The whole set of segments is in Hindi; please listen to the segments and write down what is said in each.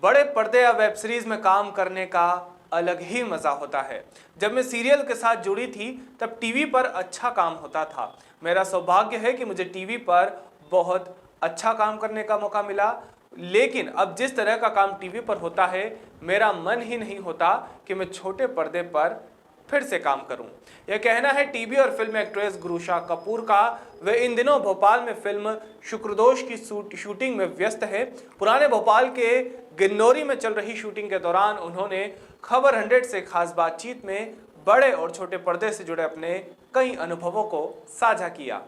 बड़े पर्दे या वेब सीरीज में काम करने का अलग ही मजा होता है। जब मैं सीरियल के साथ जुड़ी थी तब टीवी पर अच्छा काम होता था। मेरा सौभाग्य है कि मुझे टीवी पर बहुत अच्छा काम करने का मौका मिला, लेकिन अब जिस तरह का काम टीवी पर होता है, मेरा मन ही नहीं होता कि मैं छोटे पर्दे पर फिर से काम करूं। यह कहना है टीवी और फिल्म एक्ट्रेस गुरुशा कपूर का। वे इन दिनों भोपाल में फिल्म शुक्रदोष की शूटिंग में व्यस्त है। पुराने भोपाल के गिन्नौरी में चल रही शूटिंग के दौरान उन्होंने खबर 100 से खास बातचीत में बड़े और छोटे पर्दे से जुड़े अपने कई अनुभवों को साझा किया।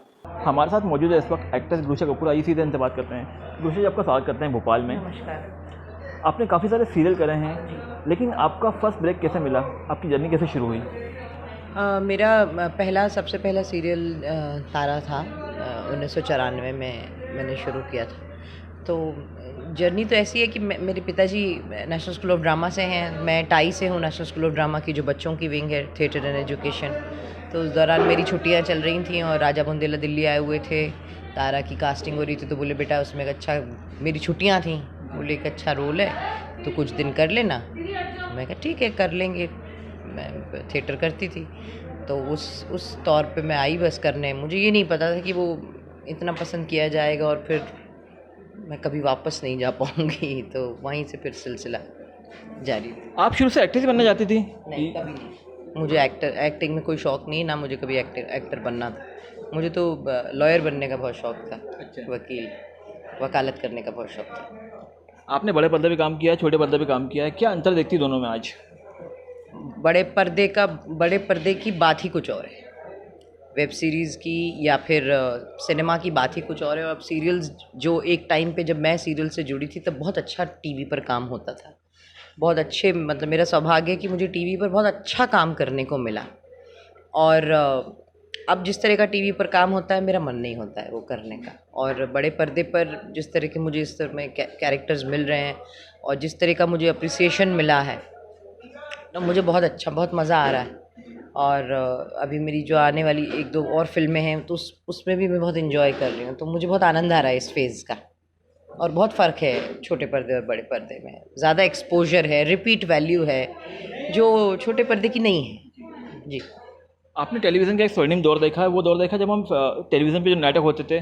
हमारे साथ मौजूद है इस वक्त एक्ट्रेस गुरुशा कपूर। आइए सीधे इनसे बात करते हैं। गुरुशा जी, आपका स्वागत करते हैं भोपाल में। नमस्कार। आपने काफ़ी सारे सीरियल करे हैं, लेकिन आपका फर्स्ट ब्रेक कैसे मिला? आपकी जर्नी कैसे शुरू हुई? मेरा सबसे पहला सीरियल तारा था। 1994 में मैंने शुरू किया था। तो जर्नी तो ऐसी है कि मेरे पिताजी नेशनल स्कूल ऑफ ड्रामा से हैं, मैं टाई से हूँ, नेशनल स्कूल ऑफ ड्रामा की जो बच्चों की विंग है, थिएटर एंड एजुकेशन। तो उस दौरान मेरी छुट्टियाँ चल रही थी और राजा बुंदेला दिल्ली आए हुए थे। तारा की कास्टिंग हो रही थी, तो बोले बेटा उसमें एक अच्छा, मेरी छुट्टियाँ थी, बोले एक अच्छा रोल है तो कुछ दिन कर लेना। मैं कहा ठीक है कर लेंगे। मैं थिएटर करती थी, तो उस तौर पे मैं आई बस करने। मुझे ये नहीं पता था कि वो इतना पसंद किया जाएगा और फिर मैं कभी वापस नहीं जा पाऊँगी। तो वहीं से फिर सिलसिला जारी। आप शुरू से एक्ट्रेस बनना चाहती थी? नहीं, कभी नहीं। मुझे एक्टिंग में कोई शौक़ नहीं, ना मुझे कभी एक्टर बनना था। मुझे तो लॉयर बनने का बहुत शौक़ था। अच्छा। वकील, वकालत करने का बहुत शौक़ था। आपने बड़े पर्दे पे काम किया है, छोटे पर्दे पे काम किया है, क्या अंतर देखती है दोनों में आज? बड़े पर्दे की बात ही कुछ और है, वेब सीरीज़ की या फिर सिनेमा की बात ही कुछ और है। और अब सीरियल्स, जो एक टाइम पे जब मैं सीरियल से जुड़ी थी तब बहुत अच्छा टीवी पर काम होता था, बहुत अच्छे, मतलब मेरा सौभाग्य है कि मुझे टीवी पर बहुत अच्छा काम करने को मिला। और अब जिस तरह का टीवी पर काम होता है, मेरा मन नहीं होता है वो करने का। और बड़े पर्दे पर जिस तरह के मुझे इस तरह में कैरेक्टर्स मिल रहे हैं और जिस तरह का मुझे अप्रिसिएशन मिला है, तो मुझे बहुत अच्छा, बहुत मज़ा आ रहा है। और अभी मेरी जो आने वाली 1-2 और फिल्में हैं, तो उसमें भी मैं बहुत इन्जॉय कर रही हूँ। तो मुझे बहुत आनंद आ रहा है इस फेज़ का। और बहुत फ़र्क है छोटे पर्दे और बड़े पर्दे में, ज़्यादा एक्सपोजर है, रिपीट वैल्यू है, जो छोटे पर्दे की नहीं है। जी। आपने टेलीविज़न का एक स्वर्णिम दौर देखा है। वो दौर देखा जब हम टेलीविज़न पे जो नाटक होते थे,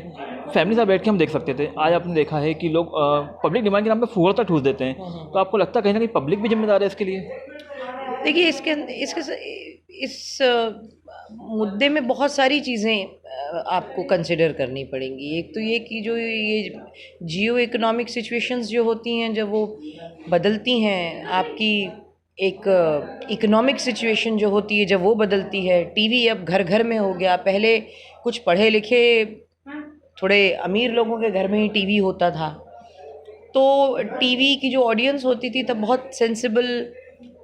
फैमिली साथ बैठ के हम देख सकते थे। आज आपने देखा है कि लोग पब्लिक डिमांड के नाम पे फुहरता ठूस देते हैं। तो आपको लगता है कहीं ना कहीं पब्लिक भी जिम्मेदार है इसके लिए? देखिए, इस मुद्दे में बहुत सारी चीज़ें आपको कंसिडर करनी पड़ेंगी। एक तो ये कि जो ये जियो इकोनॉमिक सिचुएशंस जो होती हैं, जब वो बदलती हैं, आपकी एक इकोनॉमिक सिचुएशन जो होती है जब वो बदलती है। टीवी अब घर घर में हो गया। पहले कुछ पढ़े लिखे थोड़े अमीर लोगों के घर में ही टीवी होता था, तो टीवी की जो ऑडियंस होती थी तब बहुत सेंसिबल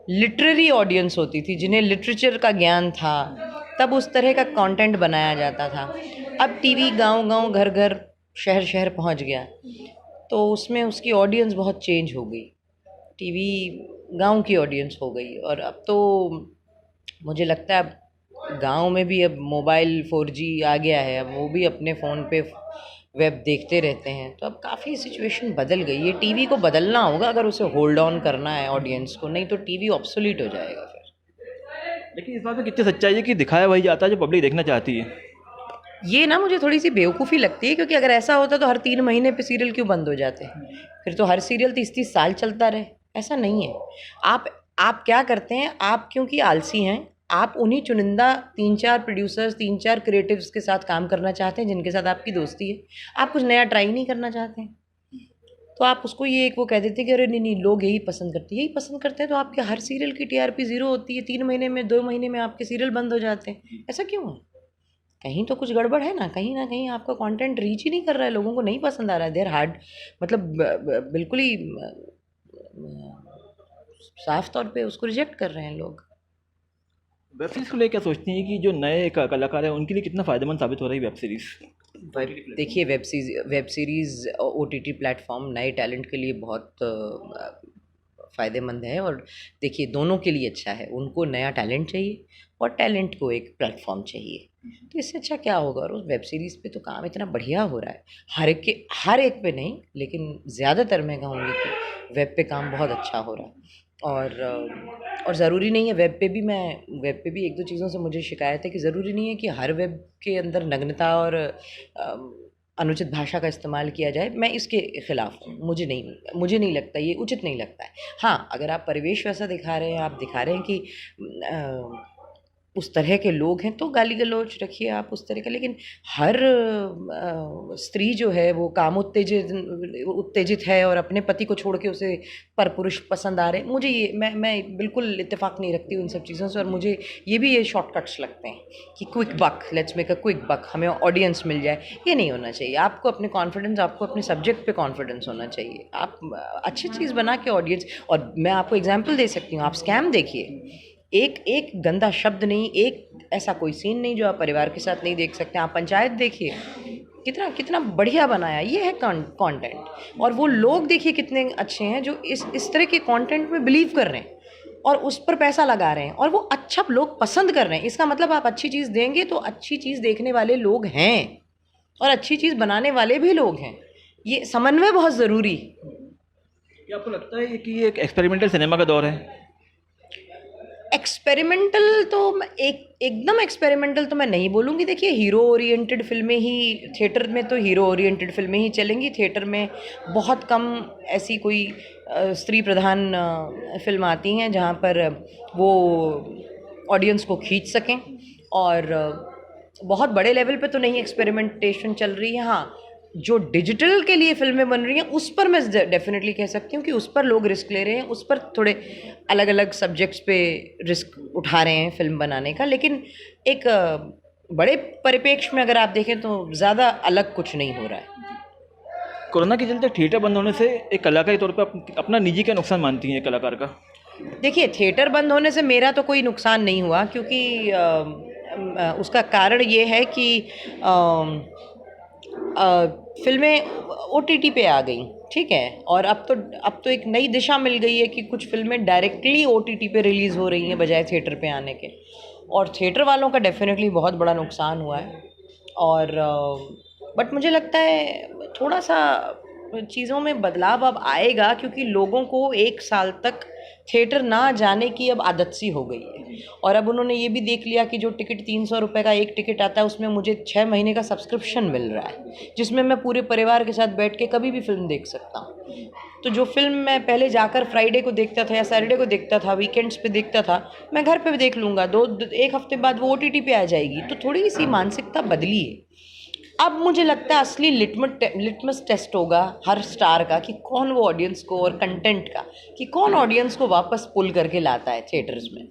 लिटरेरी ऑडियंस होती थी, जिन्हें लिटरेचर का ज्ञान था। तब उस तरह का कंटेंट बनाया जाता था। अब टीवी गांव-गांव, घर-घर, शहर-शहर पहुंच गया, तो उसमें उसकी ऑडियंस बहुत चेंज हो गई। टीवी गांव की ऑडियंस हो गई। और अब तो मुझे लगता है अब गांव में भी अब मोबाइल 4G आ गया है, अब वो भी अपने फ़ोन पे वेब देखते रहते हैं। तो अब काफ़ी सिचुएशन बदल गई है। टीवी को बदलना होगा अगर उसे होल्ड ऑन करना है ऑडियंस को, नहीं तो टीवी ऑब्सोलीट हो जाएगा फिर। लेकिन इस बात में कितनी सच्चाई है कि दिखाया वही जाता है जो पब्लिक देखना चाहती है? ये ना मुझे थोड़ी सी बेवकूफ़ी लगती है, क्योंकि अगर ऐसा होता तो हर 3 महीने पे सीरियल क्यों बंद हो जाते? फिर तो हर सीरियल 30-30 साल चलता रहे। ऐसा नहीं है। आप क्या करते हैं, आप क्योंकि आलसी हैं, आप उन्हीं चुनिंदा 3-4 प्रोड्यूसर्स, 3-4 क्रिएटिव्स के साथ काम करना चाहते हैं जिनके साथ आपकी दोस्ती है। आप कुछ नया ट्राई नहीं करना चाहते हैं, तो आप उसको ये एक वो कह देते हैं कि अरे नहीं लोग यही पसंद करते हैं। यही पसंद करते हैं तो आपके हर सीरियल की TRP 0 होती है। 3 महीने में, 2 महीने में आपके सीरियल बंद हो जाते हैं। ऐसा क्यों है? कहीं तो कुछ गड़बड़ है ना कहीं आपका कंटेंट रीच ही नहीं कर रहा है, लोगों को नहीं पसंद आ रहा है। देयर हार्ड, मतलब बिल्कुल ही साफ तौर पे उसको रिजेक्ट कर रहे हैं लोग। वेब सीरीज़ को लेकर क्या सोचती हैं कि जो नए कलाकार हैं उनके लिए कितना फ़ायदेमंद साबित हो रही है वेब सीरीज़? देखिए, वेब सीरीज़ OTT प्लेटफॉर्म नए टैलेंट के लिए बहुत फ़ायदेमंद है। और देखिए, दोनों के लिए अच्छा है। उनको नया टैलेंट चाहिए और टैलेंट को एक प्लेटफॉर्म चाहिए। तो इससे अच्छा क्या होगा। और उस वेब सीरीज़ पे तो काम इतना बढ़िया हो रहा है, हर एक पे नहीं, लेकिन ज़्यादातर मैं कहूँगी कि वेब पे काम बहुत अच्छा हो रहा है। और ज़रूरी नहीं है वेब पे भी एक दो चीज़ों से मुझे शिकायत है कि ज़रूरी नहीं है कि हर वेब के अंदर नग्नता और अनुचित भाषा का इस्तेमाल किया जाए। मैं इसके ख़िलाफ़ हूँ, मुझे नहीं लगता, ये उचित नहीं लगता है। हाँ, अगर आप परिवेश वैसा दिखा रहे हैं, आप दिखा रहे हैं कि उस तरह के लोग हैं, तो गाली गलौज रखिए आप उस तरह का। लेकिन हर स्त्री जो है वो काम उत्तेजित है और अपने पति को छोड़ के उसे परपुरुष पसंद आ रहे हैं, मुझे ये मैं बिल्कुल इत्तेफाक नहीं रखती उन सब चीज़ों से। और मुझे ये भी ये शॉर्टकट्स लगते हैं कि quick buck, let's make a quick buck, हमें ऑडियंस मिल जाए, ये नहीं होना चाहिए। आपको अपने सब्जेक्ट पे कॉन्फिडेंस होना चाहिए। आप अच्छी चीज़ बना के ऑडियंस, और मैं आपको एग्जाम्पल दे सकती हूँ, आप स्कैम देखिए, एक गंदा शब्द नहीं, एक ऐसा कोई सीन नहीं जो आप परिवार के साथ नहीं देख सकते। आप पंचायत देखिए, कितना बढ़िया बनाया, ये है कंटेंट। और वो लोग देखिए कितने अच्छे हैं जो इस तरह के कंटेंट में बिलीव कर रहे हैं और उस पर पैसा लगा रहे हैं, और वो अच्छा लोग पसंद कर रहे हैं। इसका मतलब आप अच्छी चीज़ देंगे तो अच्छी चीज़ देखने वाले लोग हैं और अच्छी चीज़ बनाने वाले भी लोग हैं। ये समन्वय बहुत ज़रूरी। क्या आपको लगता है कि ये एक एक्सपेरिमेंटल सिनेमा का दौर है? एक्सपेरिमेंटल तो एकदम एक्सपेरिमेंटल तो मैं नहीं बोलूँगी। देखिए, हीरो ओरिएंटेड फिल्में ही थिएटर में, तो हीरो ओरिएंटेड फिल्में ही चलेंगी। थिएटर में बहुत कम ऐसी कोई स्त्री प्रधान फिल्म आती हैं जहाँ पर वो ऑडियंस को खींच सकें। और बहुत बड़े लेवल पे तो नहीं एक्सपेरिमेंटेशन चल रही है। हाँ, जो डिजिटल के लिए फिल्में बन रही हैं उस पर मैं डेफिनेटली कह सकती हूँ कि उस पर लोग रिस्क ले रहे हैं, उस पर थोड़े अलग अलग सब्जेक्ट्स पे रिस्क उठा रहे हैं फिल्म बनाने का। लेकिन एक बड़े परिप्रेक्ष्य में अगर आप देखें तो ज़्यादा अलग कुछ नहीं हो रहा है। कोरोना के चलते थिएटर बंद होने से एक कलाकार के तौर पर अपना निजी क्या नुकसान मानती हैं एक कलाकार का? देखिए, थिएटर बंद होने से मेरा तो कोई नुकसान नहीं हुआ, क्योंकि उसका कारण ये है कि फिल्में OTT पे आ गई, ठीक है। और अब तो एक नई दिशा मिल गई है कि कुछ फिल्में डायरेक्टली OTT पे रिलीज़ हो रही हैं बजाय थिएटर पे आने के। और थिएटर वालों का डेफिनेटली बहुत बड़ा नुकसान हुआ है। और बट मुझे लगता है थोड़ा सा चीज़ों में बदलाव अब आएगा, क्योंकि लोगों को 1 साल तक थिएटर ना जाने की अब आदत सी हो गई है। और अब उन्होंने ये भी देख लिया कि जो टिकट 300 रुपये का एक टिकट आता है, उसमें मुझे 6 महीने का सब्सक्रिप्शन मिल रहा है, जिसमें मैं पूरे परिवार के साथ बैठ के कभी भी फिल्म देख सकता हूँ। तो जो फिल्म मैं पहले जाकर फ्राइडे को देखता था या सैटरडे को देखता था, वीकेंड्स पे देखता था, मैं घर पे भी देख लूँगा। एक हफ्ते बाद वो OTT पे आ जाएगी। तो थोड़ी सी मानसिकता बदली है। अब मुझे लगता है असली लिटमस टेस्ट होगा हर स्टार का कि कौन वो ऑडियंस को, और कंटेंट का कि कौन ऑडियंस को वापस पुल करके लाता है थिएटर्स में।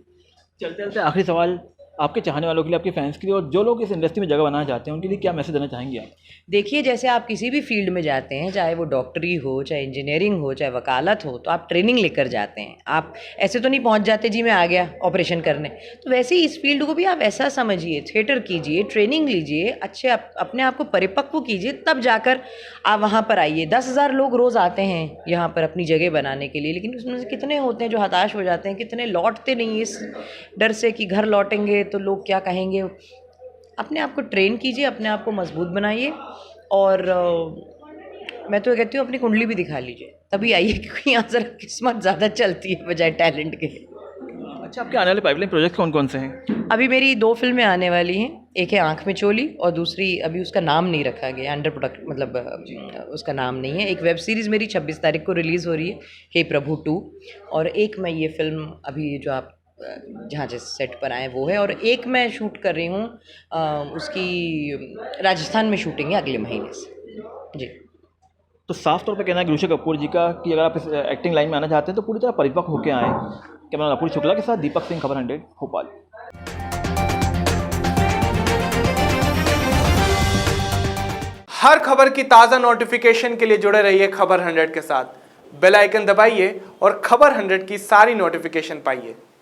चलते चलते आखिरी सवाल, आपके चाहने वालों के लिए, आपके फैंस के लिए, और जो लोग इस इंडस्ट्री में जगह बनाना चाहते हैं उनके लिए क्या मैसेज देना चाहेंगे आप? देखिए, जैसे आप किसी भी फील्ड में जाते हैं, चाहे वो डॉक्टरी हो, चाहे इंजीनियरिंग हो, चाहे वकालत हो, तो आप ट्रेनिंग लेकर जाते हैं। आप ऐसे तो नहीं पहुंच जाते जी मैं आ गया ऑपरेशन करने। तो वैसे ही इस फील्ड को भी आप ऐसा समझिए, थिएटर कीजिए, ट्रेनिंग लीजिए, अच्छे अपने आप को परिपक्व कीजिए, तब जाकर आप वहाँ पर आइए। 10,000 लोग रोज़ आते हैं यहाँ पर अपनी जगह बनाने के लिए, लेकिन उसमें से कितने होते हैं जो हताश हो जाते हैं, कितने लौटते नहीं इस डर से कि घर लौटेंगे तो लोग क्या कहेंगे। अपने आप को ट्रेन कीजिए, अपने आप को मजबूत बनाइए। और मैं तो कहती हूँ अपनी कुंडली भी दिखा लीजिए, तभी आइए, क्योंकि यहाँ जरा किस्मत ज़्यादा चलती है बजाय टैलेंट के। अच्छा, आपके आने वाले पाइपलाइन प्रोजेक्ट कौन कौन से हैं? अभी मेरी 2 फिल्में आने वाली हैं। एक है आँख में चोली, और दूसरी अभी उसका नाम नहीं रखा गया, अंडर प्रोडक्ट, मतलब उसका नाम नहीं है। एक वेब सीरीज़ मेरी 26 तारीख को रिलीज़ हो रही है, हे प्रभु 2। और एक मैं ये फिल्म अभी जो आप जहाँ जिस सेट पर आए वो है। और एक मैं शूट कर रही हूँ, उसकी राजस्थान में शूटिंग है अगले महीने से जी। तो साफ तौर पे कहना है कि ऋषि कपूर जी का कि अगर आप इस एक्टिंग लाइन में आना चाहते हैं तो पूरी तरह परिपक्व होकर आएँ। कैमरा अपूर्व शुक्ला के साथ दीपक सिंह, खबर 100 भोपाल। हर खबर की ताज़ा नोटिफिकेशन के लिए जुड़े रहिए खबर 100 के साथ। बेल आइकन दबाइए और खबर 100 की सारी नोटिफिकेशन पाइए।